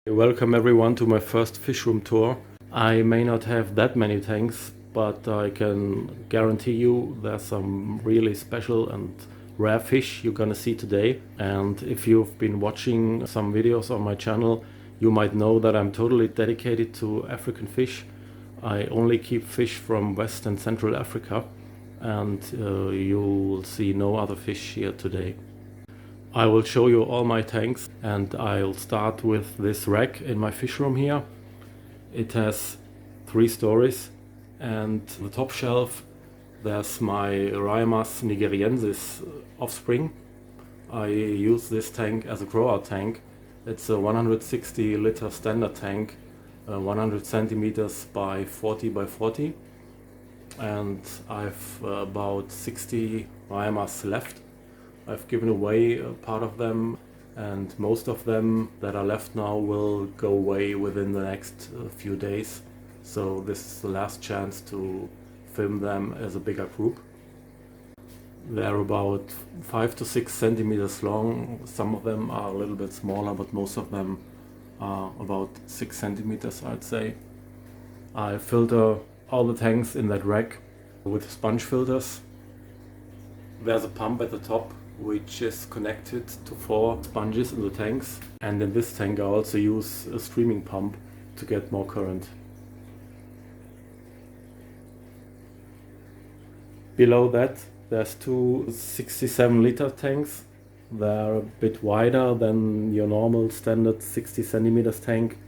Welcome everyone to my first fish room tour. I may not have that many tanks, but I can guarantee you there's some really special and rare fish you're gonna see today. And if you've been watching some videos on my channel, you might know that I'm totally dedicated to African fish. I only keep fish from West and Central Africa, and you'll see no other fish here today. I will show you all my tanks, and I'll start with this rack in my fish room here. It has 3 stories, and the top shelf there's my Raimas nigeriensis offspring. I use this tank as a grow-out tank. It's a 160 liter standard tank, 100 centimeters by 40 by 40, and I've about 60 Raimas left. I've given away a part of them, and most of them that are left now will go away within the next few days. So this is the last chance to film them as a bigger group. They're about 5 to 6 centimeters long. Some of them are a little bit smaller, but most of them are about 6 centimeters, I'd say. I filter all the tanks in that rack with sponge filters. There's a pump at the top which is connected to 4 sponges in the tanks, and in this tank I also use a streaming pump to get more current. Below that there's 2 67 liter tanks. They're a bit wider than your normal standard 60 centimeters tank.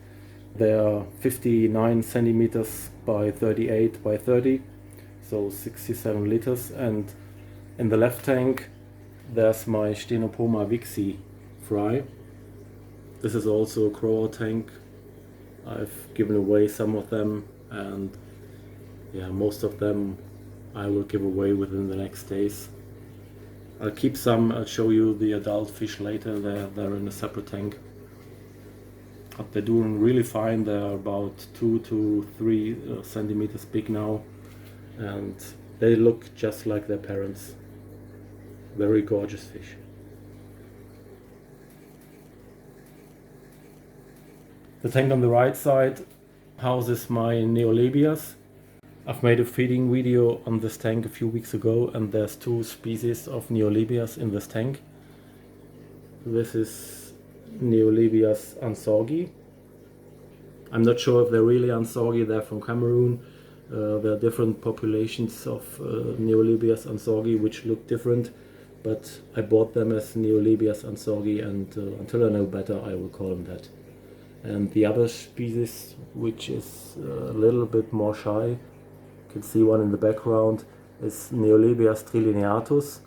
They're 59 centimeters by 38 by 30, so 67 liters. And in the left tank there's my Stenopoma vixi fry. This is also a grow-out tank. I've given away some of them, and yeah, most of them I will give away within the next days. I'll keep some. I'll show you the adult fish later. They're in a separate tank, but they're doing really fine. They're about 2 to 3 centimeters big now, and they look just like their parents. Very gorgeous fish. The tank on the right side houses my Neolabias. I've made a feeding video on this tank a few weeks ago, and there's 2 species of Neolabias in this tank. This is Neolabias ansorgi. I'm not sure if they're really ansorgi, they're from Cameroon. There are different populations of Neolabias ansorgi which look different, but I bought them as Neolabias ansorgi, and until I know better I will call them that. And the other species, which is a little bit more shy, you can see one in the background, is Neolabias trilineatus.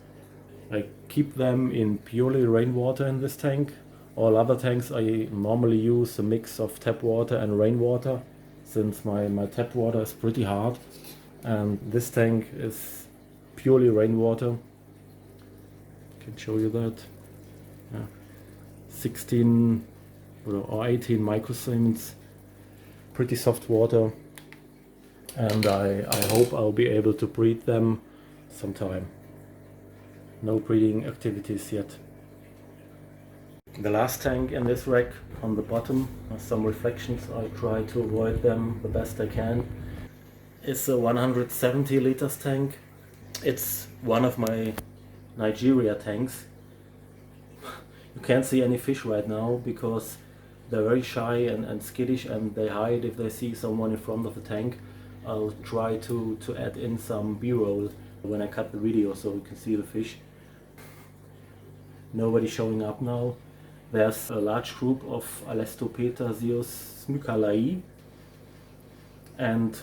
I keep them in purely rainwater in this tank. All other tanks I normally use a mix of tap water and rainwater, since my tap water is pretty hard, and this tank is purely rainwater. I can show you that. Yeah. 16 or 18 microsiemens, pretty soft water, and I hope I'll be able to breed them sometime. No breeding activities yet. The last tank in this rack on the bottom has some reflections. I try to avoid them the best I can. It's a 170 liters tank. It's one of my Nigeria tanks. You can't see any fish right now because they're very shy and skittish, and they hide if they see someone in front of the tank. I'll try to add in some b-roll when I cut the video so you can see the fish. Nobody showing up now. There's a large group of Alestopetasius smykalai and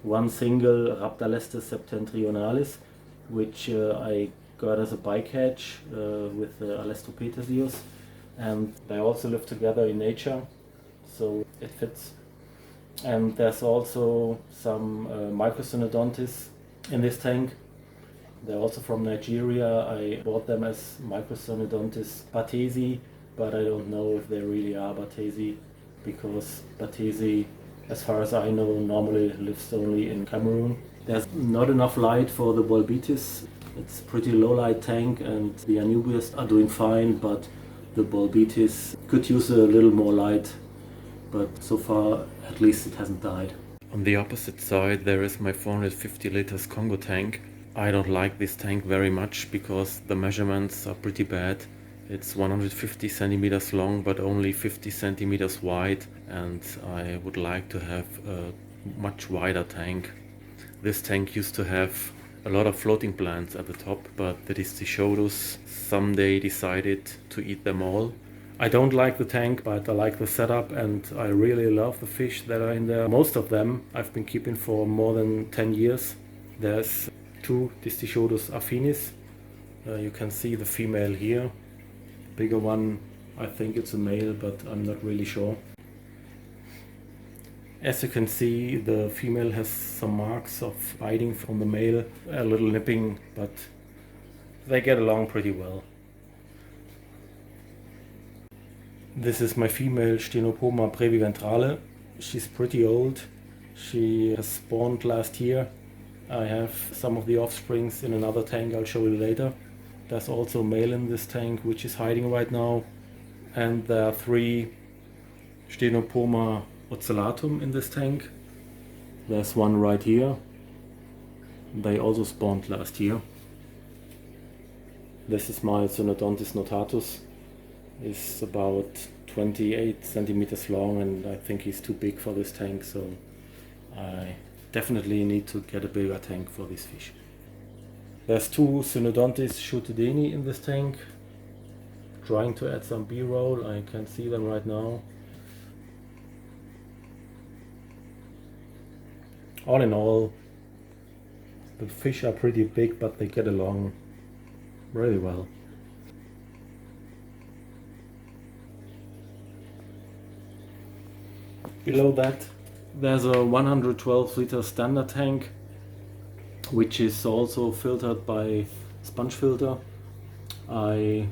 one single Rhabdalestes septentrionalis, which I got as a bycatch with Alestopetasius, and they also live together in nature, so it fits. And there's also some Microcynodontis in this tank. They're also from Nigeria. I bought them as Microcynodontis batesi, but I don't know if they really are batesi, because batesi, as far as I know, normally lives only in Cameroon. There's not enough light for the Bolbitis. It's a pretty low light tank, and the Anubias are doing fine, but the Bolbitis could use a little more light but so far at least it hasn't died. On the opposite side there is my 450 liters Congo tank. I don't like this tank very much because the measurements are pretty bad. It's 150 centimeters long but only 50 centimeters wide, and I would like to have a much wider tank. This tank used to have a lot of floating plants at the top, but the Distischodus someday decided to eat them all. I don't like the tank, but I like the setup and I really love the fish that are in there. Most of them I've been keeping for more than 10 years. There's 2 Distischodus affinis. You can see the female here. Bigger one, I think it's a male, but I'm not really sure. As you can see, the female has some marks of biting from the male, a little nipping, but they get along pretty well. This is my female Stenopoma breviventrale. She's pretty old. She has spawned last year. I have some of the offsprings in another tank, I'll show you later. There's also a male in this tank which is hiding right now. And there are 3 Stenopoma ocellatum in this tank. There's one right here. They also spawned last year. This is my Cynodontis notatus. He's about 28 centimeters long and I think he's too big for this tank, so I definitely need to get a bigger tank for this fish. There's 2 Cynodontis schutedeni in this tank. Trying to add some B-roll, I can see them right now. All in all, the fish are pretty big, but they get along really well. Below that, there's a 112 liter standard tank, which is also filtered by sponge filter. I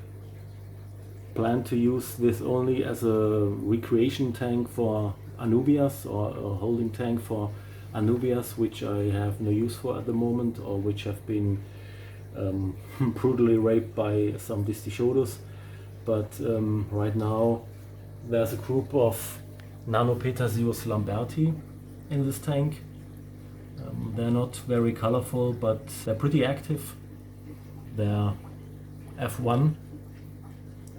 plan to use this only as a recreation tank for anubias, or a holding tank for anubias which I have no use for at the moment, or which have been brutally raped by some Distischodus. But right now there's a group of Nanopeters lamberti in this tank. They're not very colorful, but they're pretty active. They're F1.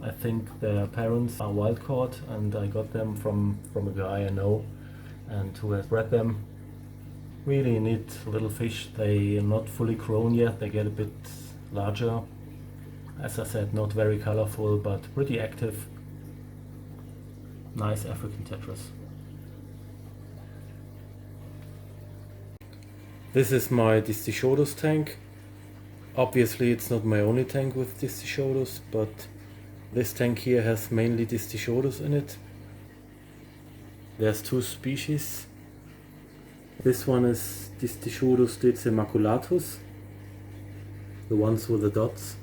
I think their parents are wild caught, and I got them from a guy I know and who has bred them. Really neat little fish. They are not fully grown yet, they get a bit larger. As I said, not very colorful, but pretty active. Nice African tetras. This is my Distischodus tank. Obviously it's not my only tank with Distischodus, but this tank here has mainly Distischodus in it. There's 2 species. This one is Distischodus decimaculatus, the ones with the dots.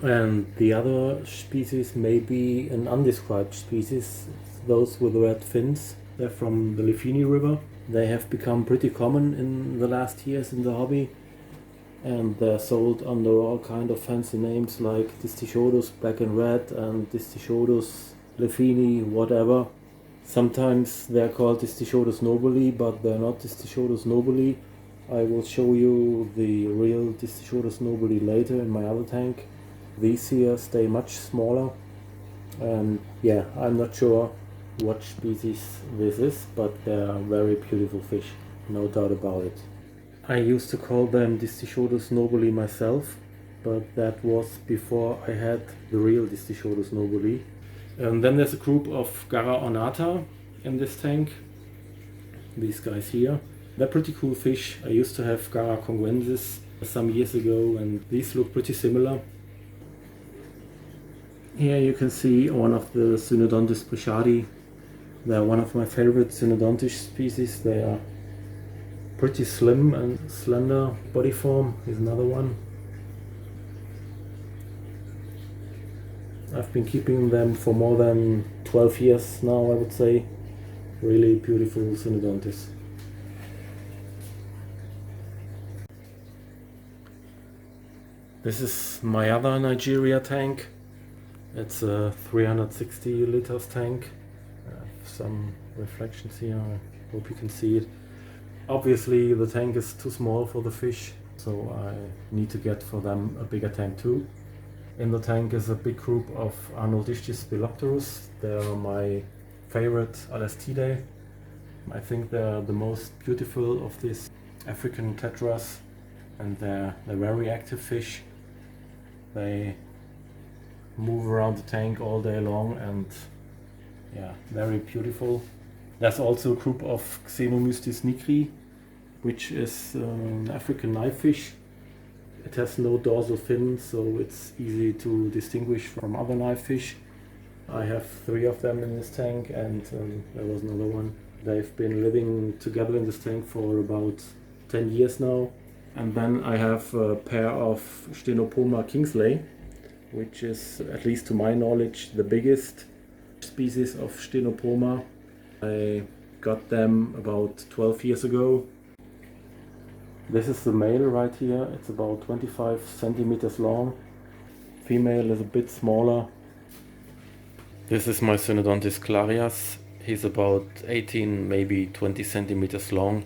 And the other species may be an undescribed species, those with red fins. They're from the Liffini river. They have become pretty common in the last years in the hobby, and they're sold under all kind of fancy names like Distischodus black and red and Distischodus Liffini, whatever. Sometimes they're called Distischodus nobili, but they're not Distischodus nobili. I will show you the real Distischodus nobili later in my other tank. These here stay much smaller, and yeah, I'm not sure what species this is, but they're very beautiful fish, no doubt about it. I used to call them Distischodus nobili myself, but that was before I had the real Distischodus nobili. And then there's a group of Gara ornata in this tank. These guys here. They're pretty cool fish. I used to have Gara congruensis some years ago, and these look pretty similar. Here you can see one of the Cynodontis prichardii. They're one of my favorite Cynodontis species. They are pretty slim and slender body form. Here's another one. I've been keeping them for more than 12 years now, I would say. Really beautiful Cynodontis. This is my other Nigeria tank. It's a 360 liters tank. some reflections here, I hope you can see it. Obviously the tank is too small for the fish, so I need to get for them a bigger tank too. In the tank is a big group of Arnoldischis Spilopterus. They are my favorite Alastidae. I think they're the most beautiful of these African tetras, and they're very active fish. They move around the tank all day long and yeah, very beautiful. There's also a group of Xenomystis nigri, which is an African knife fish. It has no dorsal fin, so it's easy to distinguish from other knife fish. I have 3 of them in this tank, and there was another one. They've been living together in this tank for about 10 years now. And then I have a pair of Stenopoma kingsley, which is, at least to my knowledge, the biggest species of Stenopoma. I got them about 12 years ago. This is the male right here. It's about 25 centimeters long. Female is a bit smaller. This is my Synodontis clarias. He's about 18, maybe 20 centimeters long.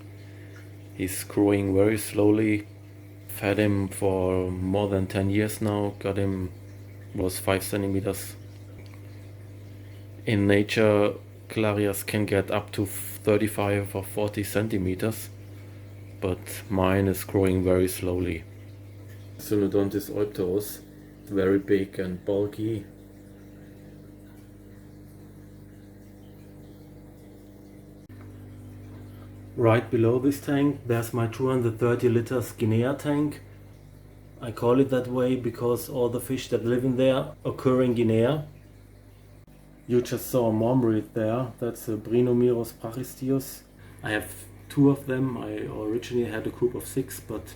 He's growing very slowly. Fed him for more than 10 years now. Got him, was 5 centimeters. In nature, clarias can get up to 35 or 40 centimeters. But mine is growing very slowly. Synodontis oipterus, very big and bulky. Right below this tank there's my 230 liters Guinea tank. I call it that way because all the fish that live in there occur in Guinea. You just saw a marmoret there, that's a Brinomeros brachysteus. I have 2 of them. I originally had a group of 6, but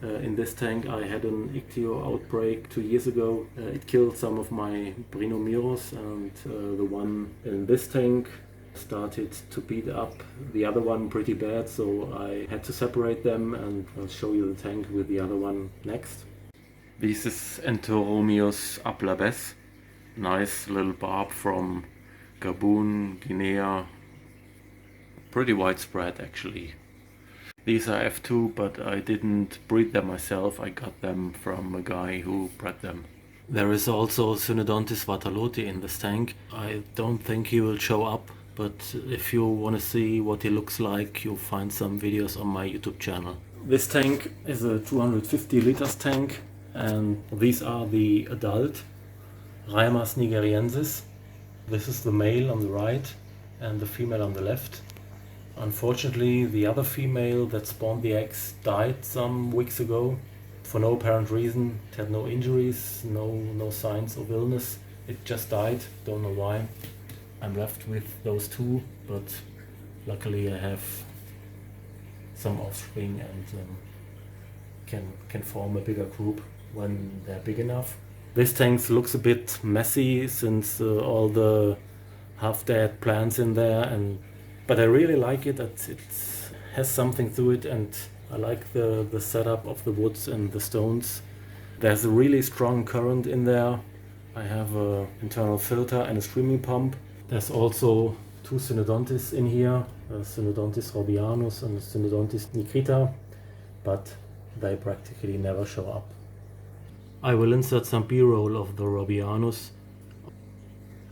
in this tank I had an ictio outbreak 2 years ago. It killed some of my Brinomeros, and the one in this tank started to beat up the other one pretty bad, so I had to separate them, and I'll show you the tank with the other one next. This is Enteromius aplabes. Nice little barb from Gabon, Guinea. Pretty widespread actually. These are F2, but I didn't breed them myself. I got them from a guy who bred them. There is also Synodontis vatalote in this tank. I don't think he will show up, but if you want to see what he looks like, you'll find some videos on my YouTube channel. This tank is a 250 liters tank, and these are the adult Raimas nigeriensis. This is the male on the right and the female on the left. Unfortunately, the other female that spawned the eggs died some weeks ago for no apparent reason. It had no injuries, no signs of illness. It just died, don't know why. I'm left with those 2, but luckily I have some offspring and can form a bigger group when they're big enough. This tank looks a bit messy since all the half-dead plants in there, but I really like it. It has something to it, and I like the setup of the woods and the stones. There's a really strong current in there. I have an internal filter and a streaming pump. There's also 2 Synodontis in here, Synodontis robianus and Synodontis nigrita, but they practically never show up. I will insert some B-roll of the robianus.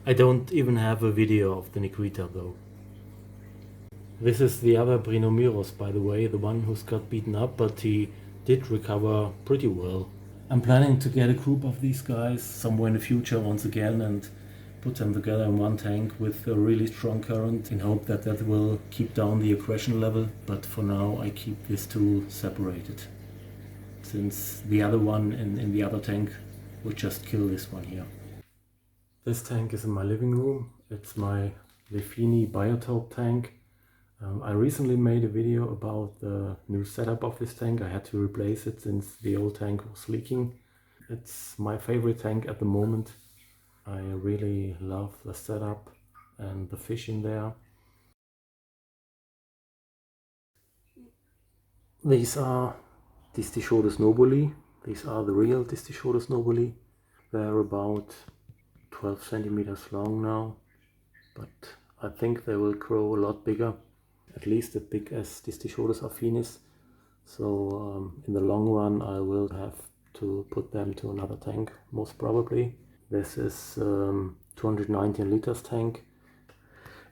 I don't even have a video of the nigrita though. This is the other Brinomeros, by the way, the one who's got beaten up, but he did recover pretty well. I'm planning to get a group of these guys somewhere in the future once again and put them together in one tank with a really strong current in hope that that will keep down the aggression level, but for now I keep these 2 separated, since the other one in the other tank would just kill this one here. This tank is in my living room. It's my Liffini biotope tank. I recently made a video about the new setup of this tank. I had to replace it since the old tank was leaking. It's my favorite tank at the moment. I really love the setup and the fish in there. These are Distischotus nobuli. These are the real Distischotus nobuli. They're about 12 centimeters long now, but I think they will grow a lot bigger, at least as big as Distischodes affinis. So in the long run I will have to put them to another tank, most probably. This is 219 liters tank.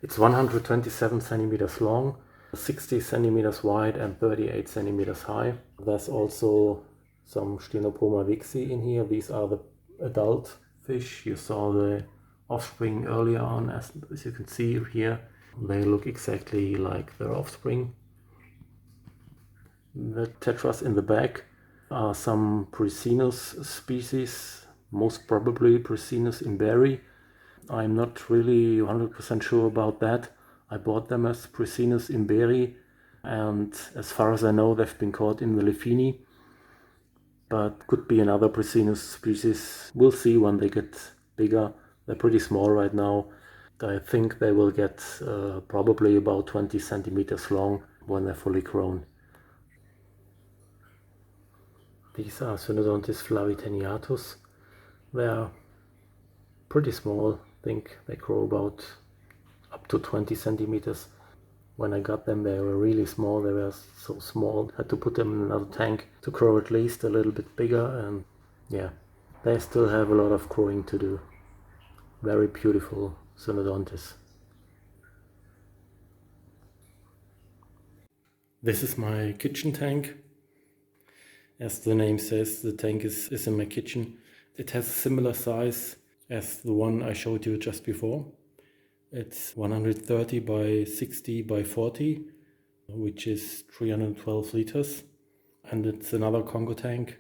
It's 127 centimeters long, 60 centimeters wide and 38 centimeters high. There's also some Stenopoma vixi in here. These are the adult fish. You saw the offspring earlier on, as you can see here. They look exactly like their offspring. The tetras in the back are some Pricinus species, most probably Pricinus imberi. I'm not really 100% sure about that. I bought them as Pricinus imberi, and as far as I know they've been caught in the Liffini, but could be another Pricinus species. We'll see when they get bigger. They're pretty small right now. I think they will get probably about 20 centimeters long when they're fully grown. These are Synodontis flaviteniatus. They are pretty small. I think they grow about up to 20 centimeters. When I got them, they were really small. They were so small. Had to put them in another tank to grow at least a little bit bigger. And yeah, they still have a lot of growing to do. Very beautiful Synodontis. This is my kitchen tank. As the name says, the tank is in my kitchen. It has a similar size as the one I showed you just before. It's 130 by 60 by 40, which is 312 liters. And it's another Congo tank.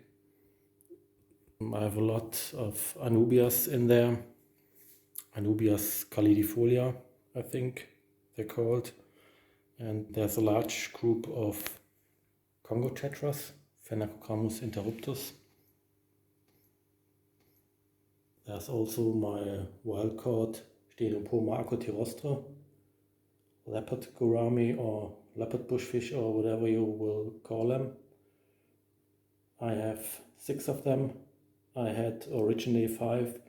I have a lot of Anubias in there. Anubias calidifolia, I think they're called. And there's a large group of Congo tetras, Phenacocramus interruptus. There's also my wild-caught Stenopoma acotyrostra, leopard gourami or leopard bushfish or whatever you will call them. I have 6 of them. I had originally 5.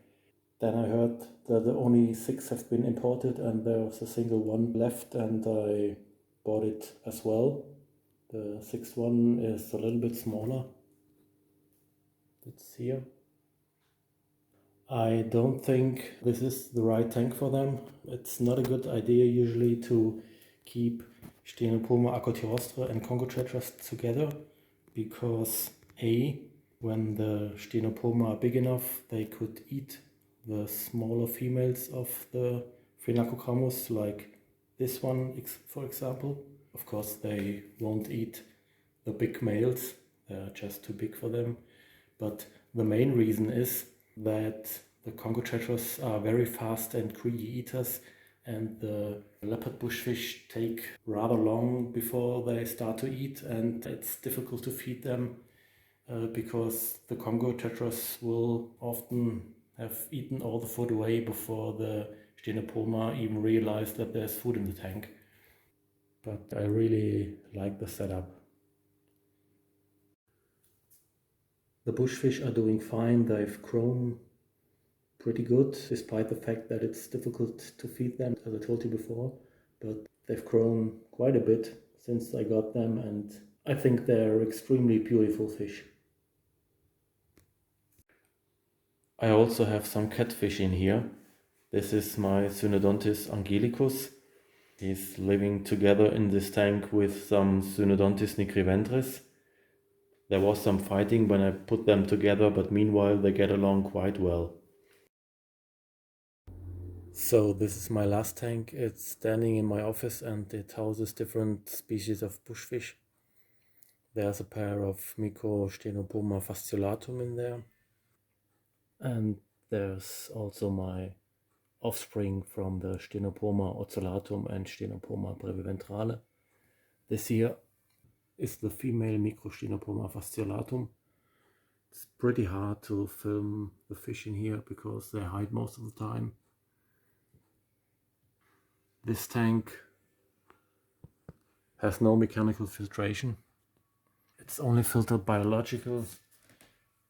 Then I heard that only 6 have been imported and there was a single one left, and I bought it as well. The 6th one is a little bit smaller. It's here. I don't think this is the right tank for them. It's not a good idea usually to keep Stenopoma acotyrostra and Congo tetras together, because when the Stenopoma are big enough, they could eat the smaller females of the Phenacocramus, like this one for example. Of course they won't eat the big males, they're just too big for them. But the main reason is that the Congo tetras are very fast and greedy eaters, and the leopard bushfish take rather long before they start to eat, and it's difficult to feed them because the Congo tetras will often have eaten all the food away before the Stenopoma even realize that there's food in the tank. But I really like the setup. The bushfish are doing fine. They've grown pretty good, despite the fact that it's difficult to feed them, as I told you before. But they've grown quite a bit since I got them, and I think they're extremely beautiful fish. I also have some catfish in here. This is my Synodontis angelicus. He's living together in this tank with some Synodontis nigriventris. There was some fighting when I put them together, but meanwhile they get along quite well. So this is my last tank. It's standing in my office and it houses different species of bushfish. There's a pair of Microstenopoma fasciolatum in there. And there's also my offspring from the Stenopoma ocellatum and Stenopoma breviventrale. This here is the female Microstenopoma fasciolatum. It's pretty hard to film the fish in here because they hide most of the time. This tank has no mechanical filtration. It's only filtered biological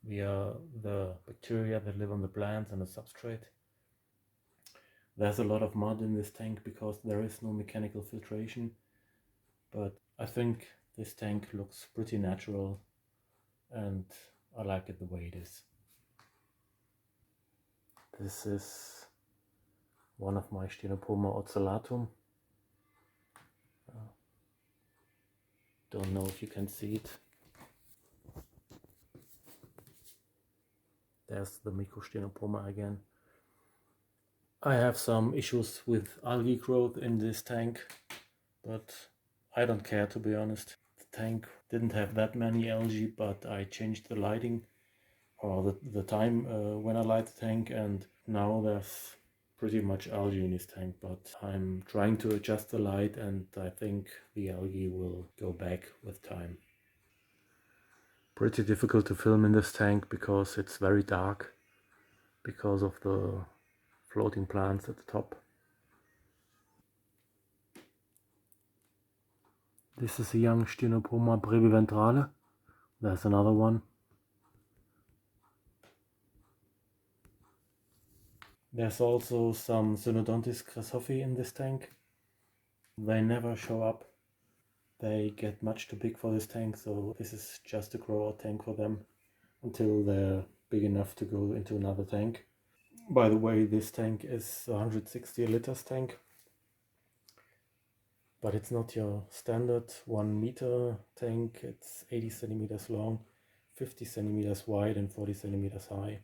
via the bacteria that live on the plants and the substrate. There's a lot of mud in this tank because there is no mechanical filtration, but I think this tank looks pretty natural and I like it the way it is. This is one of my Stenopoma ocellatum. Don't know if you can see it. There's the Mycostenopoma again. I have some issues with algae growth in this tank, but I don't care, to be honest. The tank didn't have that many algae, but I changed the lighting or the time when I light the tank, and now there's pretty much algae in this tank, but I'm trying to adjust the light and I think the algae will go back with time. Pretty difficult to film in this tank because it's very dark because of the floating plants at the top. This is a young Stenopoma breviventrale. There's another one. There's also some Synodontis grasshofi in this tank. They never show up. They get much too big for this tank, so this is just a grower tank for them until they're big enough to go into another tank. By the way, this tank is 160 liters tank, but it's not your standard 1 meter tank. It's 80 centimeters long, 50 centimeters wide and 40 centimeters high.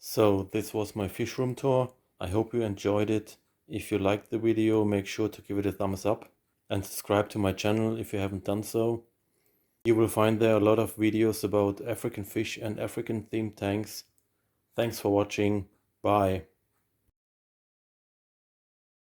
So this was my fish room tour. I hope you enjoyed it. If you liked the video, make sure to give it a thumbs up and subscribe to my channel if you haven't done so. You will find there a lot of videos about African fish and African themed tanks. Thanks for watching. Bye.